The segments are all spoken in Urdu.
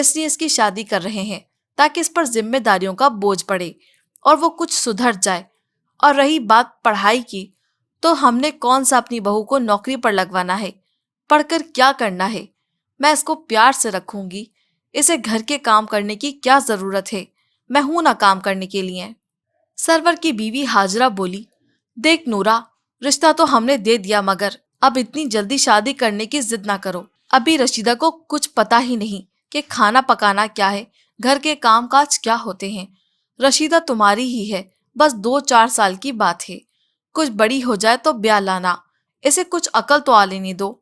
اس لیے اس کی شادی کر رہے ہیں تاکہ اس پر ذمہ داریوں کا بوجھ پڑے اور وہ کچھ سدھر جائے۔ اور رہی بات پڑھائی کی، تو ہم نے کون سا اپنی بہو کو نوکری پر لگوانا ہے؟ پڑھ کر کیا کرنا ہے؟ میں اس کو پیار سے رکھوں گی، اسے گھر کے کام کرنے کی کیا ضرورت ہے؟ میں ہوں نہ کام کرنے کے لیے۔ سرور کی بیوی ہاجرہ بولی، دیکھ نورا، رشتہ تو ہم نے دے دیا، مگر اب اتنی جلدی شادی کرنے کی ضد نہ کرو۔ ابھی رشیدہ کو کچھ پتا ہی نہیں کہ کھانا پکانا کیا ہے، گھر کے کام کاج کیا ہوتے ہیں۔ رشیدہ تمہاری ہی ہے، بس 2-4 سال کی بات ہے، کچھ بڑی ہو جائے تو بیاہ لانا، اسے کچھ عقل تو آ لینے دو۔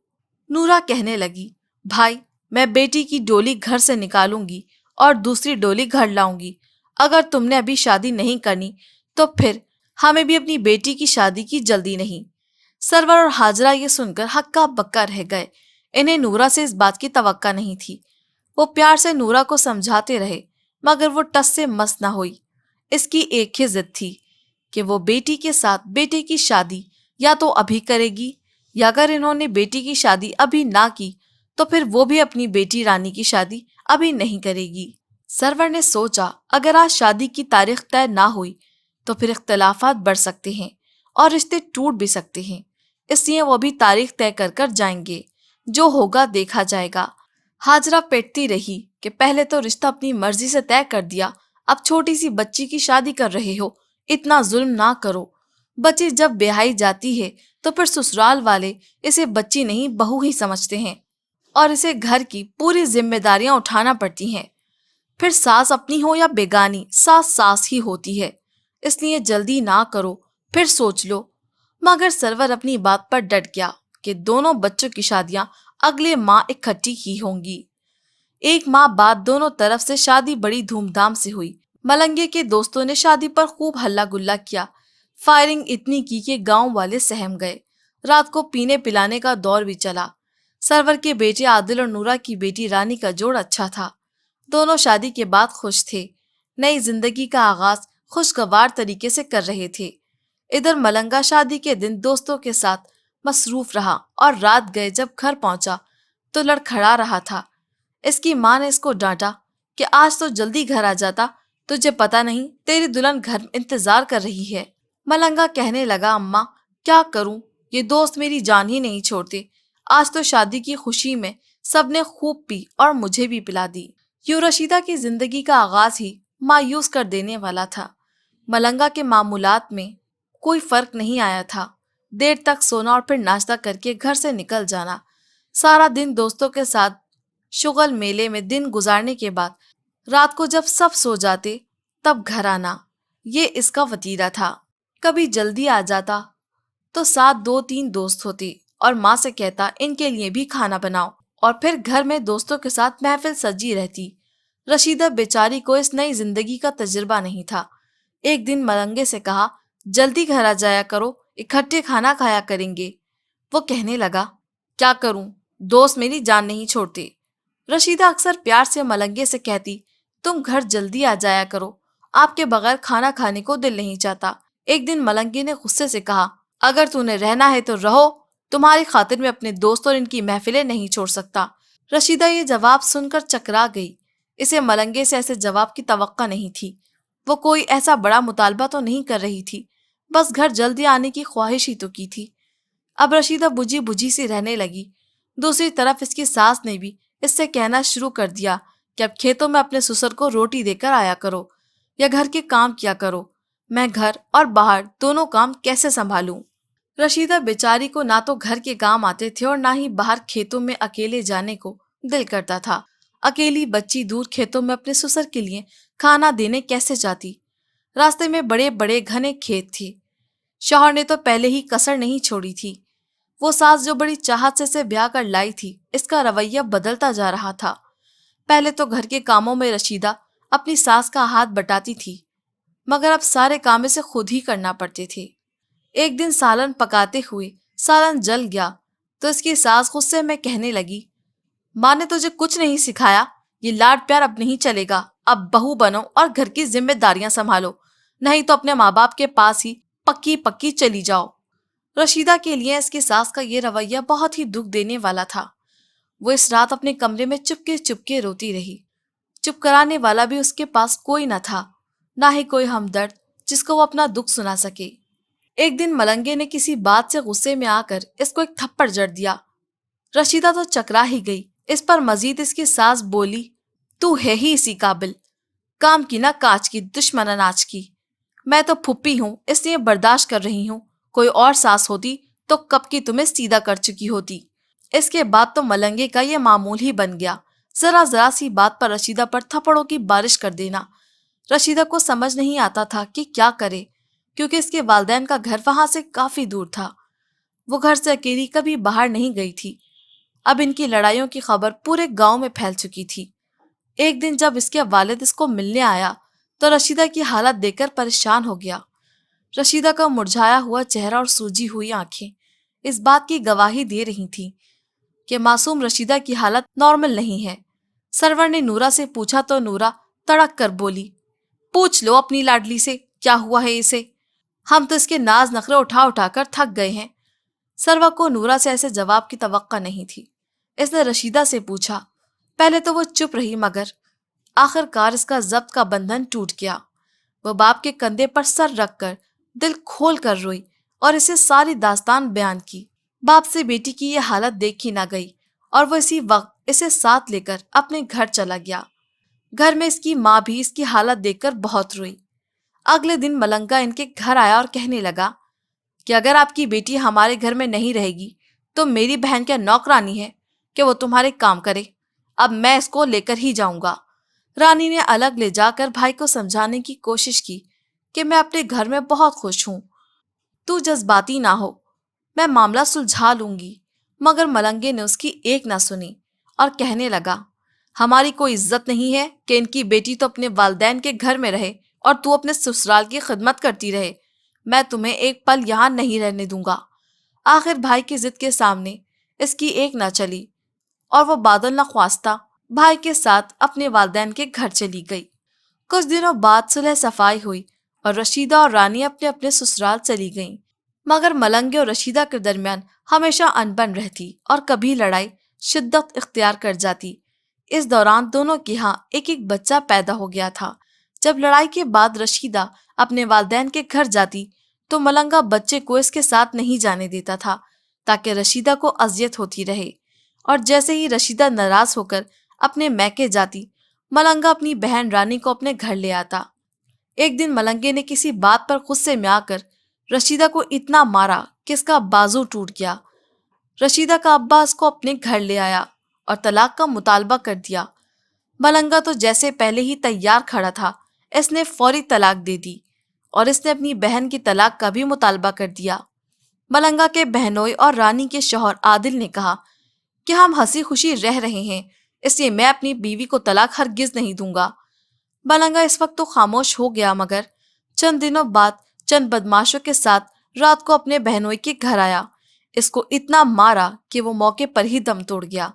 نورا کہنے لگی، بھائی، میں بیٹی کی ڈولی گھر سے نکالوں گی اور دوسری ڈولی گھر لاؤں گی۔ اگر تم نے ابھی شادی نہیں کرنی تو پھر ہمیں بھی اپنی بیٹی کی شادی کی جلدی نہیں۔ سرور اور ہاجرہ یہ سن کر ہکا بکا رہ گئے، انہیں نورا سے اس بات کی توقع نہیں تھی۔ وہ پیار سے نورا کو سمجھاتے رہے، مگر وہ ٹس سے مس نہ ہوئی۔ اس کی ایک ہی ضد تھی کہ وہ بیٹی کے ساتھ بیٹے کی شادی یا تو ابھی کرے گی، یا اگر انہوں نے بیٹی کی شادی ابھی نہ کی تو پھر وہ بھی اپنی بیٹی رانی کی شادی ابھی نہیں کرے گی۔ سرور نے سوچا، اگر آج شادی کی تاریخ طے نہ ہوئی تو پھر اختلافات بڑھ سکتے ہیں اور رشتے ٹوٹ بھی سکتے ہیں، اس لیے وہ بھی تاریخ طے کر کر جائیں گے، جو ہوگا دیکھا جائے گا۔ ہاجرہ پیٹتی رہی کہ پہلے تو رشتہ اپنی مرضی سے طے کر دیا، اب چھوٹی سی بچی کی شادی کر رہے ہو، اتنا ظلم نہ کرو۔ بچی جب بیاہی جاتی ہے تو پھر سسرال والے اسے بچی نہیں بہو ہی سمجھتے ہیں اور اسے گھر کی پوری ذمہ داریاں اٹھانا پڑتی ہیں۔ پھر ساس اپنی ہو یا بیگانی، ساس ساس ہی ہوتی ہے، اس لیے جلدی نہ کرو، پھر سوچ لو۔ مگر سرور اپنی بات پر ڈٹ گیا کہ دونوں بچوں کی شادیاں اگلے ماہ اکٹھی ہی ہوں گی۔ 1 ماہ بعد دونوں طرف سے شادی بڑی دھوم دھام سے ہوئی۔ ملنگے کے دوستوں نے شادی پر خوب ہلہ گلا کیا، فائرنگ اتنی کی کہ گاؤں والے سہم گئے۔ رات کو پینے پلانے کا دور بھی چلا۔ سرور کے بیٹے عادل اور نورا کی بیٹی رانی کا جوڑ اچھا تھا، دونوں شادی کے بعد خوش تھے، نئی زندگی کا آغاز خوشگوار طریقے سے کر رہے تھے۔ ادھر ملنگا شادی کے دن دوستوں کے ساتھ مصروف رہا اور رات گئے جب گھر پہنچا تو لڑکھڑا رہا تھا۔ اس کی ماں نے اس کو ڈانٹا کہ آج تو جلدی گھر آ جاتا، تجھے پتا نہیں تیری دلہن گھر انتظار کر رہی ہے۔ ملنگا کہنے لگا، اماں کیا کروں، یہ دوست میری جان ہی نہیں چھوڑتے، آج تو شادی کی خوشی میں سب نے خوب پی اور مجھے بھی پلا دی۔ یوں رشیدہ کی زندگی کا آغاز ہی مایوس کر دینے والا تھا۔ ملنگا کے معمولات میں کوئی فرق نہیں آیا تھا، دیر تک سونا اور پھر ناشتہ کر کے گھر سے نکل جانا، سارا دن دوستوں کے ساتھ شغل میلے میں دن گزارنے کے بعد رات کو جب سب سو جاتے تب گھر آنا، یہ اس کا وتیرہ تھا۔ کبھی جلدی آ جاتا تو ساتھ 2-3 دوست ہوتے اور ماں سے کہتا ان کے لیے بھی کھانا بناؤ، اور پھر گھر میں دوستوں کے ساتھ محفل سجی رہتی۔ رشیدہ بیچاری کو اس نئی زندگی کا تجربہ نہیں تھا۔ ایک دن ملنگے سے کہا، جلدی گھر آ جایا کرو، اکٹھے کھانا کھایا کریں گے۔ وہ کہنے لگا، کیا کروں، دوست میری جان نہیں چھوڑتے۔ رشیدہ اکثر پیار سے ملنگے سے کہتی، تم گھر جلدی آ جایا کرو، آپ کے بغیر کھانا کھانے کو دل نہیں چاہتا۔ ایک دن ملنگے نے غصے سے کہا، اگر تو نے رہنا ہے تو رہو، تمہاری خاطر میں اپنے دوست اور ان کی محفلیں نہیں چھوڑ سکتا۔ رشیدہ یہ جواب سن کر چکرا گئی، اسے ملنگے سے ایسے جواب کی توقع نہیں تھی۔ وہ کوئی ایسا بڑا مطالبہ تو نہیں کر رہی تھی، بس گھر جلدی آنے کی خواہش ہی تو کی تھی۔ اب رشیدہ بجھی بجھی سی رہنے لگی۔ دوسری طرف اس کی ساس نے بھی اس سے کہنا شروع کر دیا کہ اب کھیتوں میں اپنے سسر کو روٹی دے کر آیا کرو یا گھر کے کام کیا کرو، میں گھر اور باہر دونوں کام کیسے سنبھالوں۔ رشیدہ بیچاری کو نہ تو گھر کے کام آتے تھے اور نہ ہی باہر کھیتوں میں اکیلے جانے کو دل کرتا تھا۔ اکیلی بچی دور کھیتوں میں اپنے سسر کے لیے کھانا دینے کیسے جاتی؟ راستے میں بڑے بڑے گھنے کھیت تھے، شوہر نے تو پہلے ہی کسر نہیں چھوڑی تھی۔ وہ ساس جو بڑی چاہت سے اسے بیاہ کر لائی تھی، اس کا رویہ بدلتا جا رہا تھا۔ پہلے تو گھر کے کاموں میں رشیدہ اپنی ساس کا ہاتھ بٹاتی تھی، مگر اب سارے کام اسے خود ہی کرنا پڑتے تھے۔ ایک دن سالن پکاتے ہوئے سالن جل گیا تو اس کی ساس غصے میں کہنے لگی، ماں نے تجھے کچھ نہیں سکھایا، یہ لاڈ پیار اب نہیں چلے گا، اب بہو بنو اور گھر کی ذمہ داریاں سنبھالو، نہیں تو اپنے ماں باپ کے پاس ہی پکی پکی چلی جاؤ۔ رشیدہ کے لیے اس کی ساس کا یہ رویہ بہت ہی دکھ دینے والا تھا۔ وہ اس رات اپنے کمرے میں چپکے چپکے روتی رہی۔ چپ کرانے والا بھی اس کے پاس کوئی نہ تھا، نہ ہی کوئی ہمدرد جس کو وہ اپنا دکھ سنا سکے۔ ایک دن ملنگے نے کسی بات سے غصے میں آ کر اس کو ایک تھپڑ جڑ دیا۔ رشیدہ تو چکرا ہی گئی۔ اس پر مزید اس کی ساس بولی، تو ہے ہی اسی قابل، کام کی نہ کاج کی، دشمن اناج کی۔ میں تو پھپھی ہوں اس لیے برداشت کر رہی ہوں، کوئی اور ساس ہوتی تو کب کی تمہیں سیدھا کر چکی ہوتی۔ اس کے بعد تو ملنگے کا یہ معمول ہی بن گیا، ذرا ذرا سی بات پر رشیدہ پر تھپڑوں کی بارش کر دینا۔ رشیدہ کو سمجھ نہیں آتا تھا کہ کیا کرے، کیونکہ اس کے والدین کا گھر وہاں سے کافی دور تھا۔ وہ گھر سے اکیلی کبھی باہر نہیں گئی تھی۔ اب ان کی لڑائیوں کی خبر پورے گاؤں میں پھیل چکی تھی۔ ایک دن جب اس کے والد اس کو ملنے آیا تو رشیدہ کی حالت دیکھ کر پریشان ہو گیا۔ رشیدہ کا مرجھایا ہوا چہرہ اور سوجی ہوئی آنکھیں اس بات کی گواہی دے رہی تھیں کہ معصوم رشیدہ کی حالت نارمل نہیں ہے۔ سرور نے نورا سے پوچھا تو نورا تڑک کر بولی، پوچھ لو اپنی لاڈلی سے کیا ہوا ہے اسے، ہم تو اس کے ناز نخرے اٹھا اٹھا کر تھک گئے ہیں۔ سرور کو نورا سے ایسے جواب کی توقع نہیں تھی۔ اس نے رشیدہ سے پوچھا۔ پہلے تو وہ چپ رہی، مگر آخر کار اس کا ضبط کا بندھن ٹوٹ گیا۔ وہ باپ کے کندھے پر سر رکھ کر دل کھول کر روئی اور اسے ساری داستان بیان کی۔ باپ سے بیٹی کی یہ حالت دیکھی نہ گئی اور وہ اسی وقت اسے ساتھ لے کر اپنے گھر چلا گیا۔ گھر میں اس کی ماں بھی اس کی حالت دیکھ کر بہت روئی۔ اگلے دن ملنگا ان کے گھر آیا اور کہنے لگا کہ اگر آپ کی بیٹی ہمارے گھر میں نہیں رہے گی تو میری بہن کیا نوکرانی ہے کہ وہ تمہارے کام کرے؟ اب میں اس کو لے کر ہی جاؤں گا۔ رانی نے الگ لے جا کر بھائی کو سمجھانے کی کوشش کی کہ میں اپنے گھر میں بہت خوش ہوں، تو جذباتی نہ ہو، میں معاملہ سلجھا لوں گی۔ مگر ملنگے نے اس کی ایک نہ سنی اور کہنے لگا، ہماری کوئی عزت نہیں ہے کہ ان کی بیٹی تو اپنے والدین کے گھر میں رہے اور تو اپنے سسرال کی خدمت کرتی رہے۔ میں تمہیں ایک پل یہاں نہیں رہنے دوں گا۔ آخر بھائی کی ضد کے سامنے اس کی ایک نہ چلی اور وہ بادل نخواستہ بھائی کے ساتھ اپنے والدین کے گھر چلی گئی۔ کچھ دنوں بعد صلح صفائی ہوئی اور رشیدہ اور رانی اپنے اپنے سسرال چلی گئیں، مگر ملنگے اور رشیدہ کے درمیان ہمیشہ انبن رہتی اور کبھی لڑائی شدت اختیار کر جاتی۔ اس دوران دونوں کے ہاں ایک ایک بچہ پیدا ہو گیا تھا۔ جب لڑائی کے بعد رشیدہ اپنے والدین کے گھر جاتی تو ملنگا بچے کو اس کے ساتھ نہیں جانے دیتا تھا تاکہ رشیدہ کو اذیت ہوتی رہے، اور جیسے ہی رشیدہ ناراض ہو کر اپنے میکے جاتی، ملنگا اپنی بہن رانی کو اپنے گھر لے آتا۔ ایک دن ملنگے نے کسی بات پر غصے میں آ کر رشیدہ کو اتنا مارا کہ اس کا بازو ٹوٹ گیا۔ رشیدہ کا ابا اس کو اپنے گھر لے آیا اور طلاق کا مطالبہ کر دیا۔ ملنگا تو جیسے پہلے ہی تیار کھڑا تھا، اس نے فوری طلاق دے دی اور اس نے اپنی بہن کی طلاق کا بھی مطالبہ کر دیا۔ ملنگا کے بہنوئی اور رانی کے شوہر عادل نے کہا کہ ہم ہنسی خوشی رہ رہے ہیں، اس لیے میں اپنی بیوی کو طلاق ہرگز نہیں دوں گا۔ ملنگا اس وقت تو خاموش ہو گیا، مگر چند دنوں بعد چند بدماشوں کے ساتھ رات کو اپنے بہنوئی کے گھر آیا۔ اس کو اتنا مارا کہ وہ موقع پر ہی دم توڑ گیا۔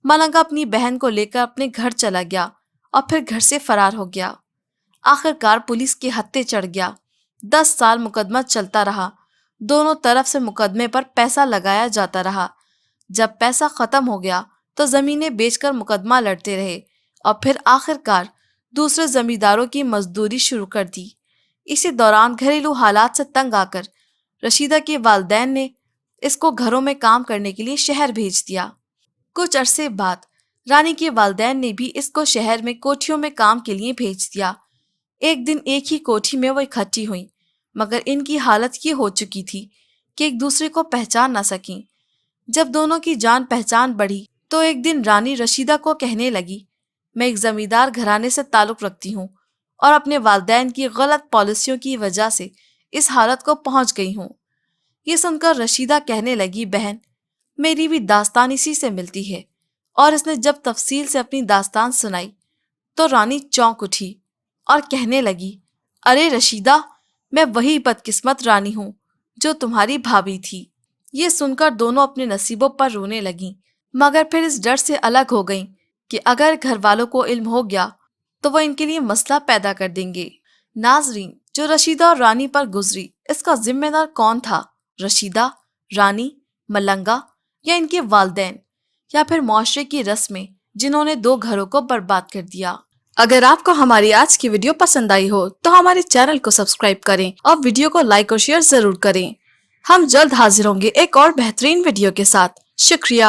ملنگا اپنی بہن کو لے کر اپنے گھر چلا گیا اور پھر گھر سے فرار ہو گیا۔ آخر کار پولیس کے ہتھے چڑھ گیا۔ 10 سال مقدمہ چلتا رہا، دونوں طرف سے مقدمے پر پیسہ لگایا جاتا رہا۔ جب پیسہ ختم ہو گیا تو زمینیں بیچ کر مقدمہ لڑتے رہے اور پھر آخر کار دوسرے زمینداروں کی مزدوری شروع کر دی۔ اسی دوران گھریلو حالات سے تنگ آ کر رشیدہ کے والدین نے اس کو گھروں میں کام کرنے کے لیے شہر بھیج دیا۔ کچھ عرصے بعد رانی کے والدین نے بھی اس کو شہر میں کوٹھیوں میں کام کے لیے بھیج دیا۔ ایک دن ایک ہی کوٹھی میں وہ اکٹھی ہوئیں، مگر ان کی حالت یہ ہو چکی تھی کہ ایک دوسرے کو پہچان نہ سکیں۔ جب دونوں کی جان پہچان بڑھی تو ایک دن رانی رشیدہ کو کہنے لگی، میں ایک زمیندار گھرانے سے تعلق رکھتی ہوں اور اپنے والدین کی غلط پالیسیوں کی وجہ سے اس حالت کو پہنچ گئی ہوں۔ یہ سن کر رشیدہ کہنے لگی، بہن میری بھی داستان اسی سے ملتی ہے، اور اس نے جب تفصیل سے اپنی داستان سنائی تو رانی چونک اٹھی اور کہنے لگی، ارے رشیدہ، میں وہی بدقسمت رانی ہوں جو تمہاری بھابھی تھی۔ یہ سن کر دونوں اپنے نصیبوں پر رونے لگیں، مگر پھر اس ڈر سے الگ ہو گئیں کہ اگر گھر والوں کو علم ہو گیا تو وہ ان کے لیے مسئلہ پیدا کر دیں گے۔ ناظرین، جو رشیدہ اور رانی پر گزری، اس کا ذمہ دار کون تھا؟ رشیدہ، رانی، ملنگا، یا ان کے والدین، یا پھر معاشرے کی رسمیں جنہوں نے 2 گھروں کو برباد کر دیا؟ اگر آپ کو ہماری آج کی ویڈیو پسند آئی ہو تو ہمارے چینل کو سبسکرائب کریں اور ویڈیو کو لائک اور شیئر ضرور کریں۔ ہم جلد حاضر ہوں گے ایک اور بہترین ویڈیو کے ساتھ۔ شکریہ۔